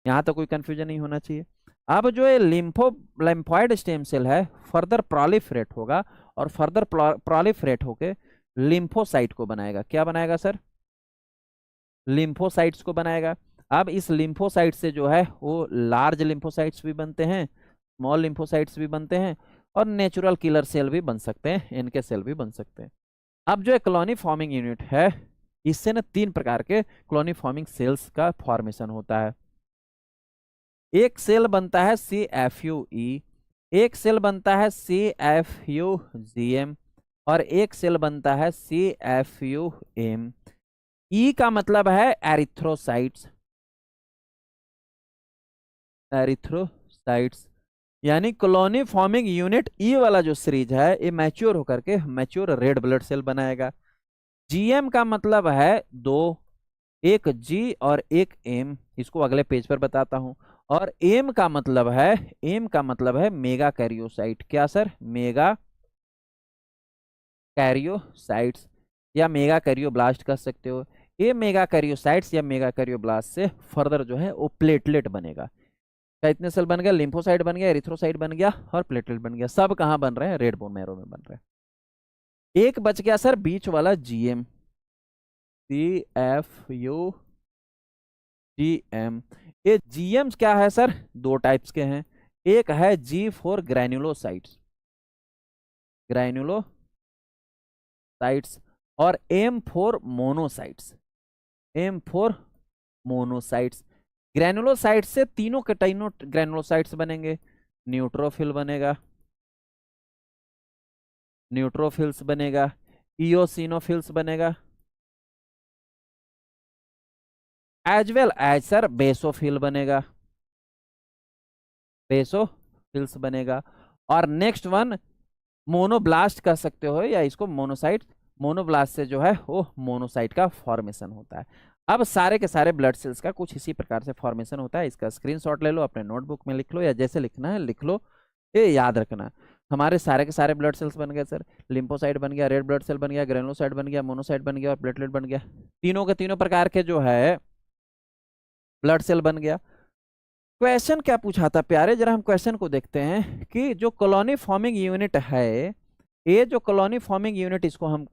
यहाँ तो कोई कंफ्यूजन नहीं होना चाहिए। अब जो ये लिम्फॉइड स्टेम सेल है फर्दर प्रोलिफरेट होगा और फर्दर प्रोलिफरेट होके लिम्फोसाइट को बनाएगा। क्या बनाएगा सर? लिम्फोसाइट्स को बनाएगा। अब इस लिम्फोसाइट से जो है वो लार्ज लिम्फोसाइट्स भी बनते हैं, स्मॉल लिम्फोसाइट्स भी बनते हैं, और नेचुरल किलर सेल भी बन सकते हैं, इनके सेल भी बन सकते हैं। अब जो कॉलोनी फॉर्मिंग यूनिट है, इससे ना 3 प्रकार के कॉलोनी फॉर्मिंग सेल्स का फॉर्मेशन होता है। एक सेल बनता है CFUE, एक सेल बनता है CFUGM, और एक सेल बनता है CFUM। ई का मतलब है एरिथ्रोसाइट्स, एरिथ्रोसाइट्स यानी कॉलोनी फॉर्मिंग यूनिट ई वाला जो सीरीज है ये मैच्योर होकर के मैच्योर रेड ब्लड सेल बनाएगा। जीएम का मतलब है 2, एक जी और एक एम, इसको अगले पेज पर बताता हूं। और एम का मतलब है, एम का मतलब है मेगा कैरियोसाइट। क्या सर? मेगा कैरियोसाइट्स या मेगा कैरियोब्लास्ट कह सकते हो। ये मेगा कैरियोसाइट्स या मेगा कैरियोब्लास्ट से फर्दर जो है वो प्लेटलेट बनेगा। क्या इतने सेल बन गया? लिम्फोसाइट बन गया, एरिथ्रोसाइट बन गया और प्लेटलेट बन गया। सब कहाँ बन रहे हैं? रेड बोन मैरो में बन रहे हैं। एक बच गया सर बीच वाला जीएम, CFUGM। ये जीएम क्या है सर? 2 टाइप्स के हैं। एक है जी फॉर ग्रैन्युलोसाइट्स, ग्रैन्युलोसाइट्स, और M for monocytes, M for monocytes. Granulocytes से तीनों के तीनों ग्रैनुलोसाइट्स बनेंगे। न्यूट्रोफिल बनेगा, न्यूट्रोफिल्स बनेगा, इयोसिनोफिल्स बनेगा, as well as sir basophil बनेगा, बेसोफिल्स बनेगा। और नेक्स्ट वन मोनोब्लास्ट कह सकते हो या इसको मोनोसाइट। मोनोब्लास्ट से जो है वो मोनोसाइट का फॉर्मेशन होता है। अब सारे के सारे ब्लड सेल्स का कुछ इसी प्रकार से फॉर्मेशन होता है। इसका स्क्रीनशॉट ले लो, अपने नोटबुक में लिख लो, या जैसे लिखना है लिख लो। ये याद रखना, हमारे सारे के सारे ब्लड सेल्स बन गए सर। लिम्फोसाइट बन गया, रेड ब्लड सेल बन गया, ग्रेनुलोसाइट बन गया, मोनोसाइट बन गया और प्लेटलेट बन गया। तीनों के तीनों प्रकार के जो है ब्लड सेल बन गया। क्वेश्चन क्या पूछा था प्यारे? जरा हम क्वेश्चन को देखते हैं कि जो कॉलोनी फॉर्मिंग यूनिट है, ये जो कॉलोनी फॉर्मिंग यूनिट इसको हम